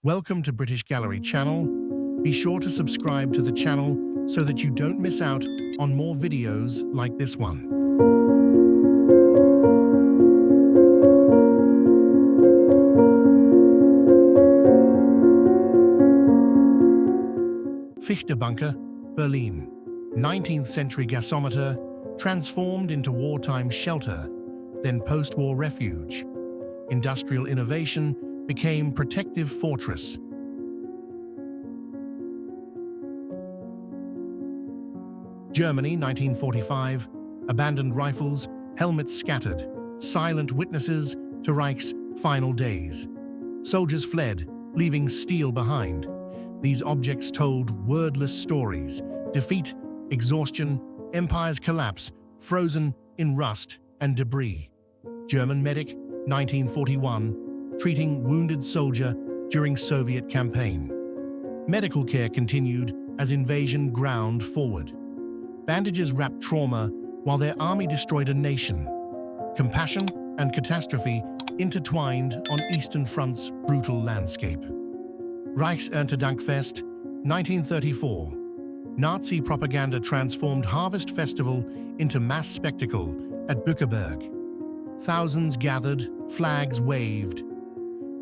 Welcome to British Gallery channel. Be sure to subscribe to the channel so that you don't miss out on more videos like this one. Fichte bunker, Berlin. 19th century gasometer, transformed into wartime shelter, then post-war refuge. Industrial innovation became protective fortress. Germany, 1945. Abandoned rifles, helmets scattered, silent witnesses to Reich's final days. Soldiers fled, leaving steel behind. These objects told wordless stories: defeat, exhaustion, empire's collapse, frozen in rust and debris. German medic, 1941, treating wounded soldier during Soviet campaign. Medical care continued as invasion ground forward. Bandages wrapped trauma while their army destroyed a nation. Compassion and catastrophe intertwined on Eastern Front's brutal landscape. Reichserntedankfest, 1934. Nazi propaganda transformed Harvest Festival into mass spectacle at Buchenberg. Thousands gathered, flags waved.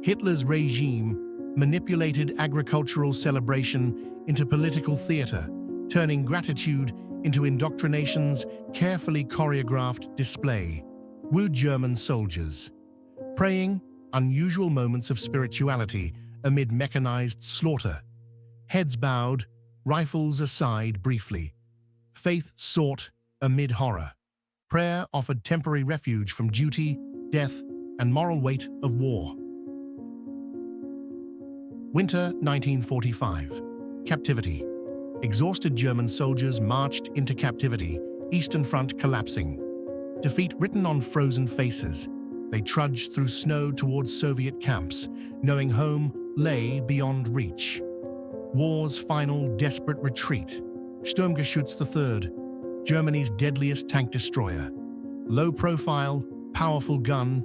Hitler's regime manipulated agricultural celebration into political theater, turning gratitude into indoctrination's carefully choreographed display. Wooed German soldiers, praying unusual moments of spirituality amid mechanized slaughter. Heads bowed, rifles aside briefly. Faith sought amid horror. Prayer offered temporary refuge from duty, death, and moral weight of war. Winter 1945. Captivity. Exhausted German soldiers marched into captivity, Eastern Front collapsing. Defeat written on frozen faces. They trudged through snow towards Soviet camps, knowing home lay beyond reach. War's final desperate retreat. Sturmgeschütz III, Germany's deadliest tank destroyer. Low profile, powerful gun.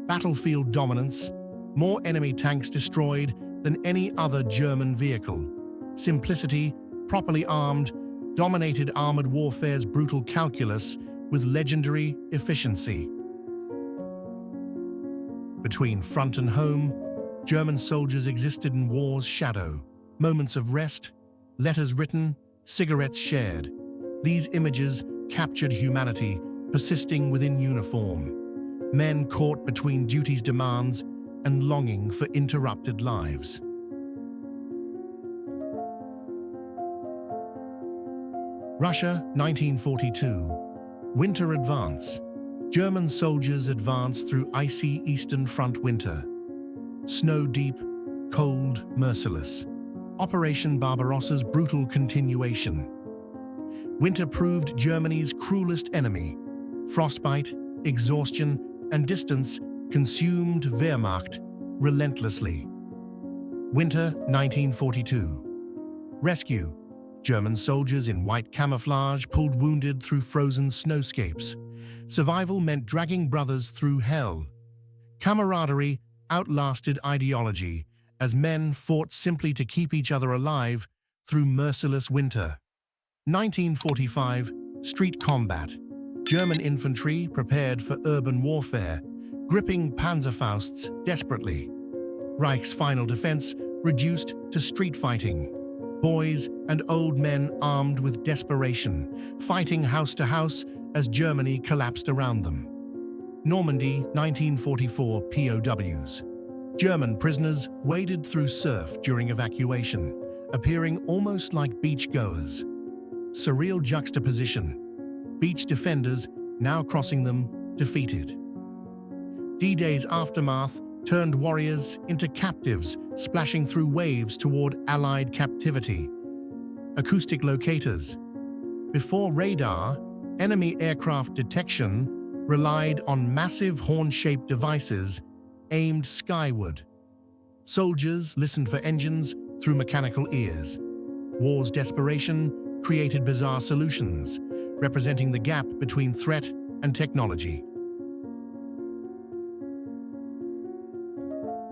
Battlefield dominance. More enemy tanks destroyed than any other German vehicle. Simplicity, properly armed, dominated armored warfare's brutal calculus with legendary efficiency. Between front and home, German soldiers existed in war's shadow. Moments of rest, letters written, cigarettes shared. These images captured humanity, persisting within uniform. Men caught between duty's demands and longing for interrupted lives. Russia, 1942. Winter advance. German soldiers advanced through icy Eastern Front winter. Snow-deep, cold, merciless. Operation Barbarossa's brutal continuation. Winter proved Germany's cruelest enemy. Frostbite, exhaustion, and distance consumed Wehrmacht relentlessly. Winter 1942. Rescue. German soldiers in white camouflage pulled wounded through frozen snowscapes. Survival meant dragging brothers through hell. Camaraderie outlasted ideology as men fought simply to keep each other alive through merciless winter. 1945. Street combat. German infantry prepared for urban warfare, gripping Panzerfausts desperately. Reich's final defense reduced to street fighting. Boys and old men armed with desperation, fighting house to house as Germany collapsed around them. Normandy, 1944 POWs. German prisoners waded through surf during evacuation, appearing almost like beachgoers. Surreal juxtaposition. Beach defenders now crossing them, defeated. D-Day's aftermath turned warriors into captives, splashing through waves toward Allied captivity. Acoustic locators. Before radar, enemy aircraft detection relied on massive horn-shaped devices aimed skyward. Soldiers listened for engines through mechanical ears. War's desperation created bizarre solutions, representing the gap between threat and technology.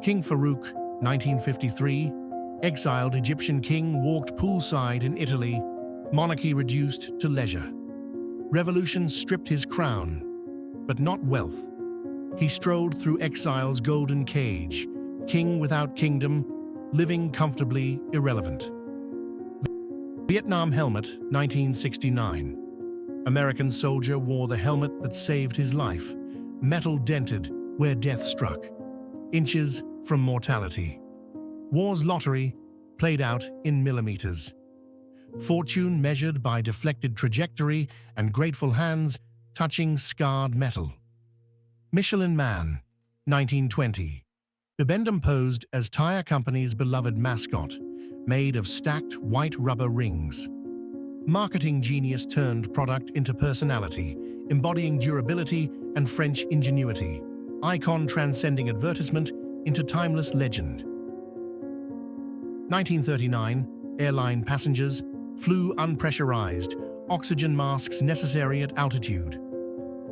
King Farouk, 1953, exiled Egyptian king walked poolside in Italy, monarchy reduced to leisure. Revolution stripped his crown, but not wealth. He strolled through exile's golden cage, king without kingdom, living comfortably irrelevant. Vietnam helmet, 1969. American soldier wore the helmet that saved his life, metal dented where death struck, inches from mortality. War's lottery played out in millimeters. Fortune measured by deflected trajectory and grateful hands touching scarred metal. Michelin Man, 1920. Bibendum posed as tire company's beloved mascot, made of stacked white rubber rings. Marketing genius turned product into personality, embodying durability and French ingenuity. Icon transcending advertisement into timeless legend. 1939, airline passengers flew unpressurized, oxygen masks necessary at altitude.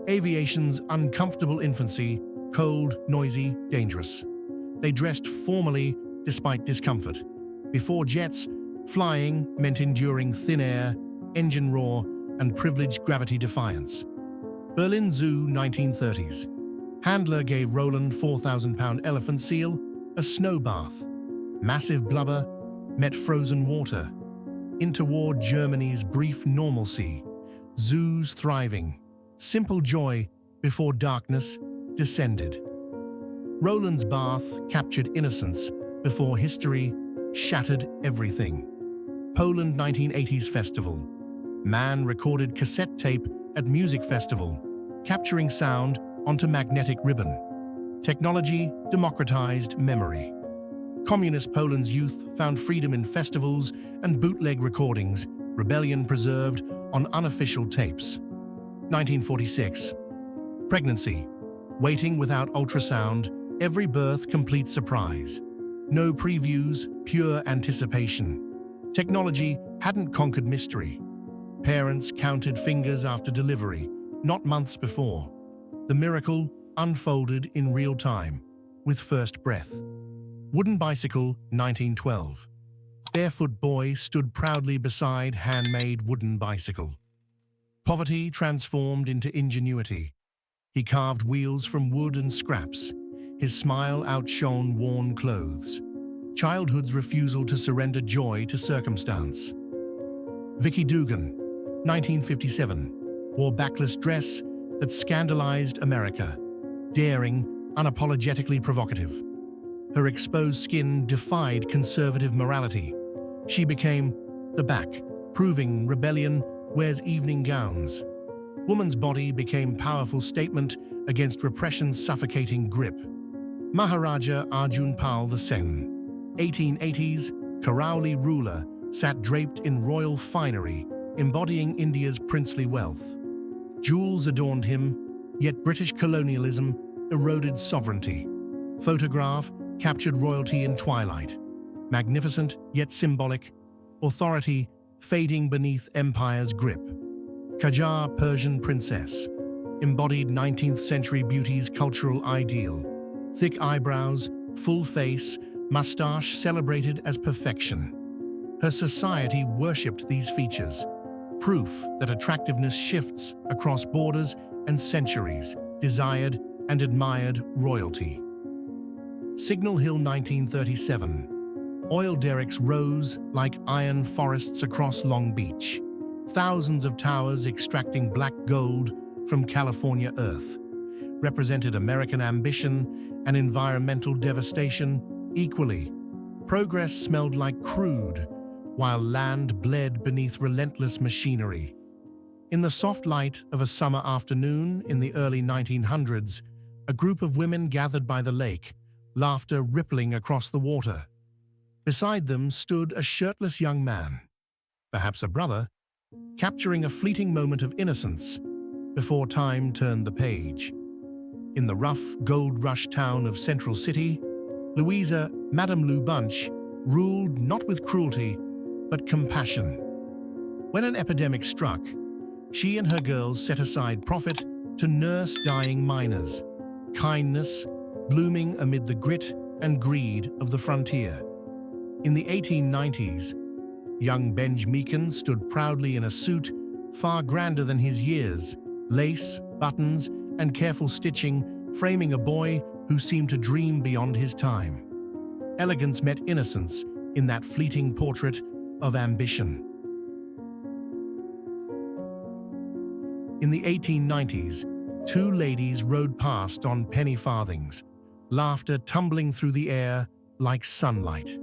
Aviation's uncomfortable infancy, cold, noisy, dangerous. They dressed formally despite discomfort. Before jets, flying meant enduring thin air, engine roar, and privileged gravity defiance. Berlin Zoo, 1930s. Handler gave Roland 4,000-pound elephant seal a snow bath. Massive blubber met frozen water. Interwar Germany's brief normalcy. Zoos thriving. Simple joy before darkness descended. Roland's bath captured innocence before history shattered everything. Poland 1980s Festival. Man recorded cassette tape at music festival, capturing sound onto magnetic ribbon. Technology democratized memory. Communist Poland's youth found freedom in festivals and bootleg recordings, rebellion preserved on unofficial tapes. 1946. Pregnancy. Waiting without ultrasound, every birth complete surprise. No previews, pure anticipation. Technology hadn't conquered mystery. Parents counted fingers after delivery, not months before. The miracle unfolded in real time, with first breath. Wooden bicycle, 1912. Barefoot boy stood proudly beside handmade wooden bicycle. Poverty transformed into ingenuity. He carved wheels from wood and scraps. His smile outshone worn clothes. Childhood's refusal to surrender joy to circumstance. Vicky Dugan, 1957, wore backless dress that scandalized America, daring, unapologetically provocative. Her exposed skin defied conservative morality. She became the back, proving rebellion wears evening gowns. Woman's body became powerful statement against repression's suffocating grip. Maharaja Arjun Pal II, 1880s, Karauli ruler, sat draped in royal finery, embodying India's princely wealth. Jewels adorned him, yet British colonialism eroded sovereignty. Photograph captured royalty in twilight. Magnificent, yet symbolic. Authority fading beneath empire's grip. Qajar Persian princess, embodied 19th century beauty's cultural ideal. Thick eyebrows, full face, mustache celebrated as perfection. Her society worshipped these features, proof that attractiveness shifts across borders and centuries, desired and admired royalty. Signal Hill 1937. Oil derricks rose like iron forests across Long Beach. Thousands of towers extracting black gold from California earth represented American ambition and environmental devastation equally. Progress smelled like crude, while land bled beneath relentless machinery. In the soft light of a summer afternoon in the early 1900s, a group of women gathered by the lake, laughter rippling across the water. Beside them stood a shirtless young man, perhaps a brother, capturing a fleeting moment of innocence before time turned the page. In the rough, gold rush town of Central City, Louisa, Madame Lou Bunch, ruled not with cruelty, but compassion. When an epidemic struck, she and her girls set aside profit to nurse dying miners. Kindness, blooming amid the grit, and greed of the frontier. In the 1890s, young Benj Meakin stood proudly in a suit far grander than his years, lace, buttons, and careful stitching framing a boy who seemed to dream beyond his time. Elegance met innocence in that fleeting portrait of ambition. In the 1890s, two ladies rode past on penny farthings, laughter tumbling through the air like sunlight.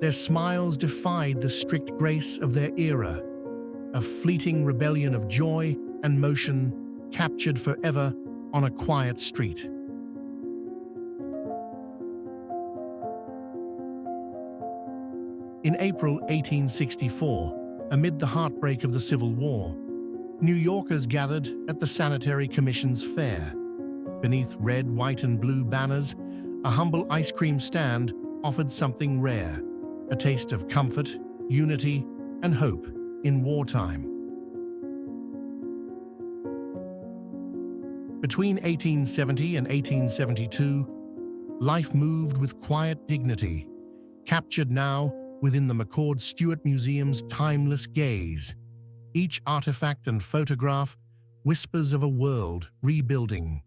Their smiles defied the strict grace of their era, a fleeting rebellion of joy and motion captured forever on a quiet street. In April 1864, amid the heartbreak of the Civil War, New Yorkers gathered at the Sanitary Commission's fair. Beneath red, white, and blue banners, a humble ice cream stand offered something rare, a taste of comfort, unity, and hope in wartime. Between 1870 and 1872, life moved with quiet dignity, captured now within the McCord Stewart Museum's timeless gaze. Each artifact and photograph whispers of a world rebuilding,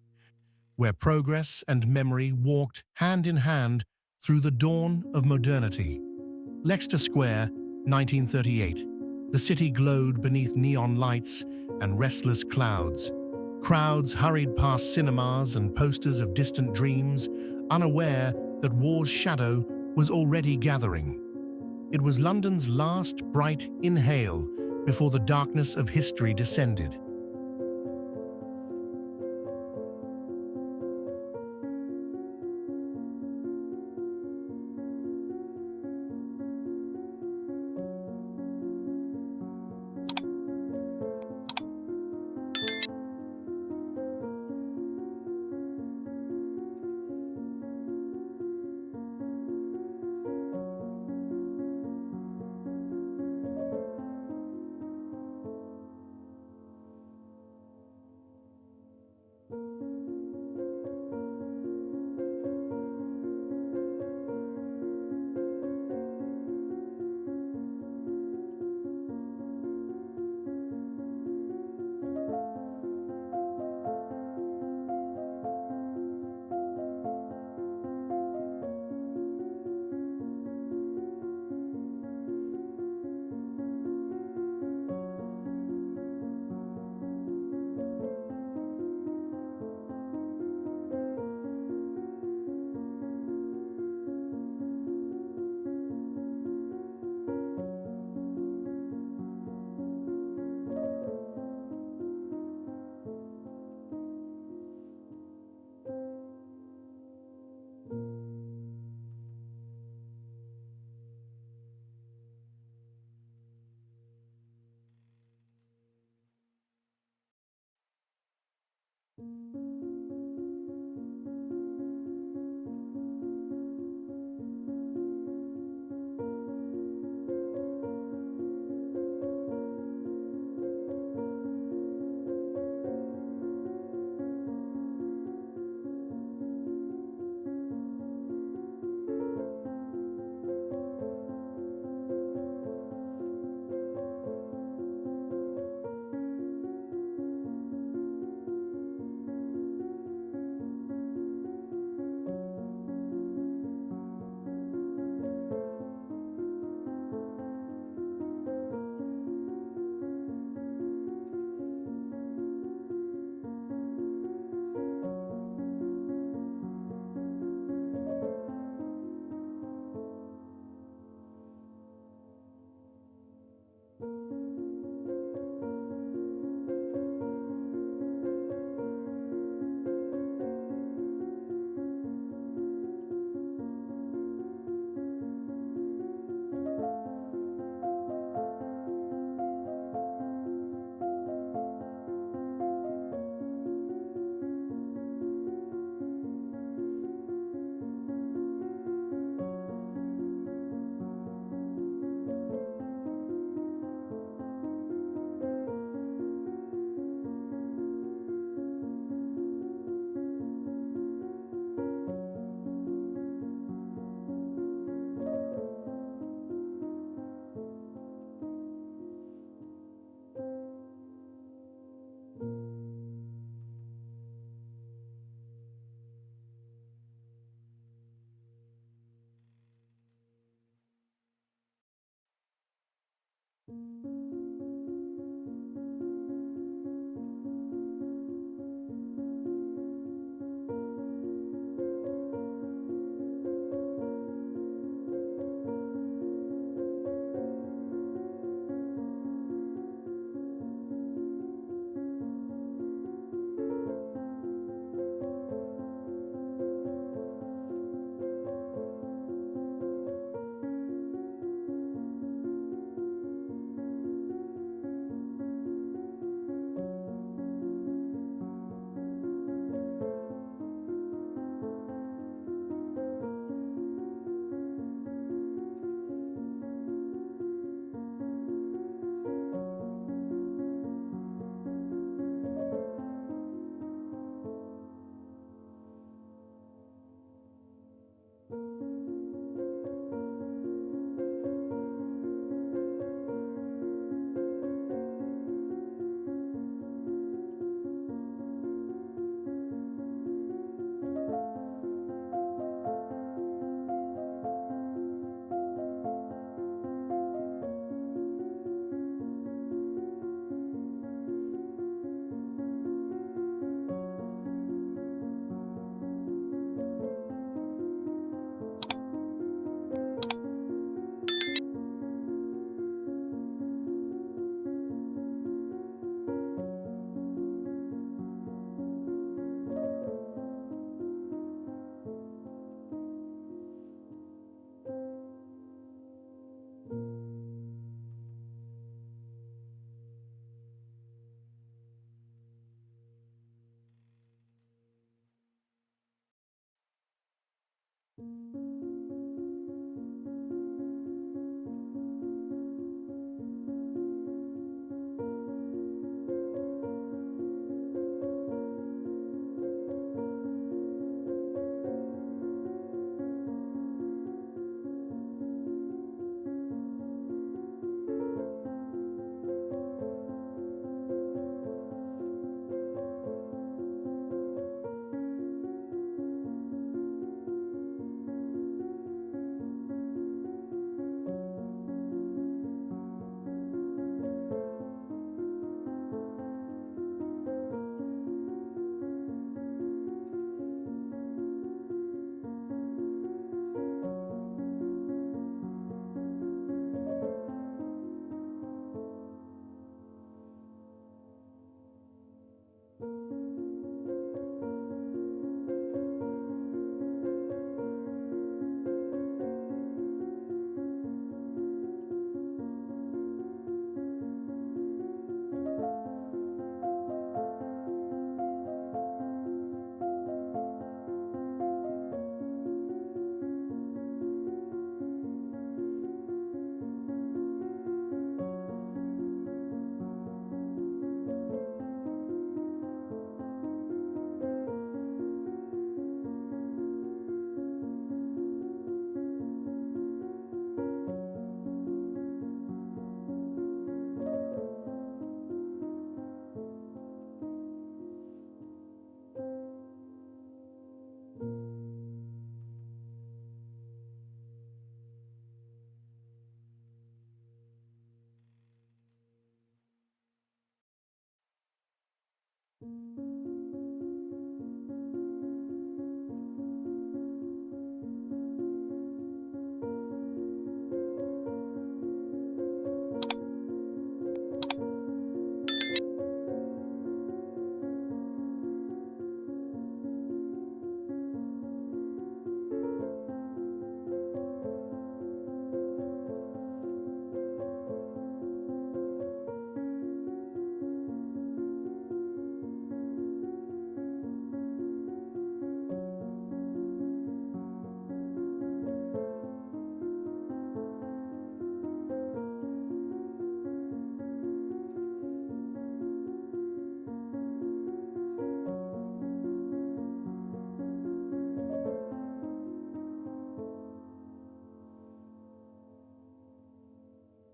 where progress and memory walked hand in hand through the dawn of modernity. Leicester Square, 1938. The city glowed beneath neon lights and restless clouds. Crowds hurried past cinemas and posters of distant dreams, unaware that war's shadow was already gathering. It was London's last bright inhale before the darkness of history descended.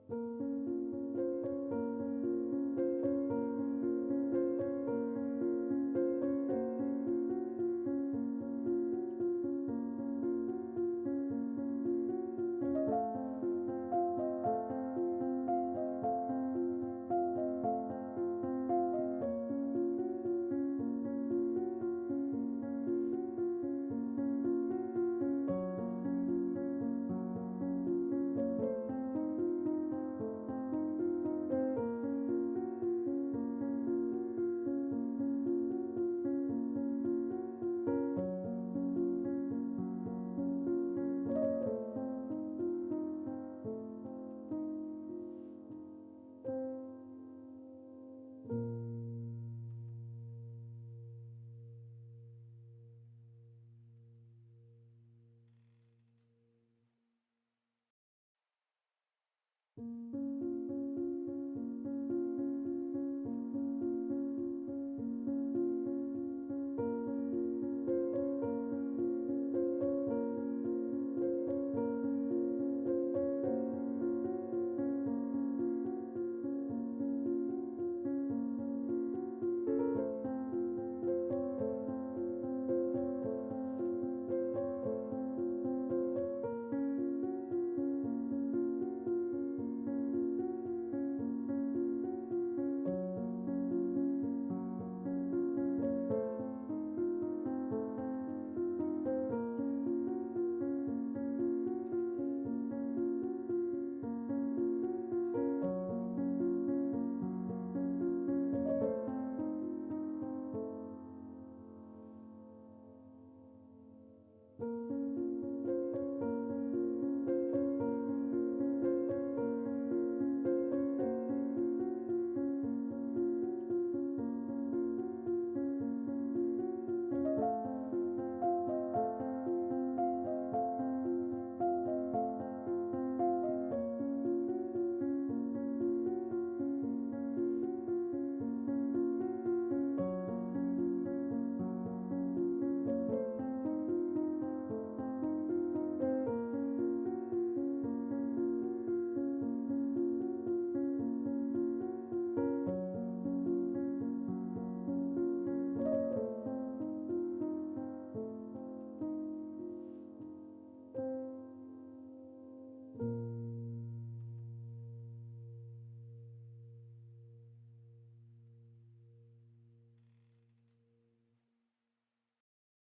you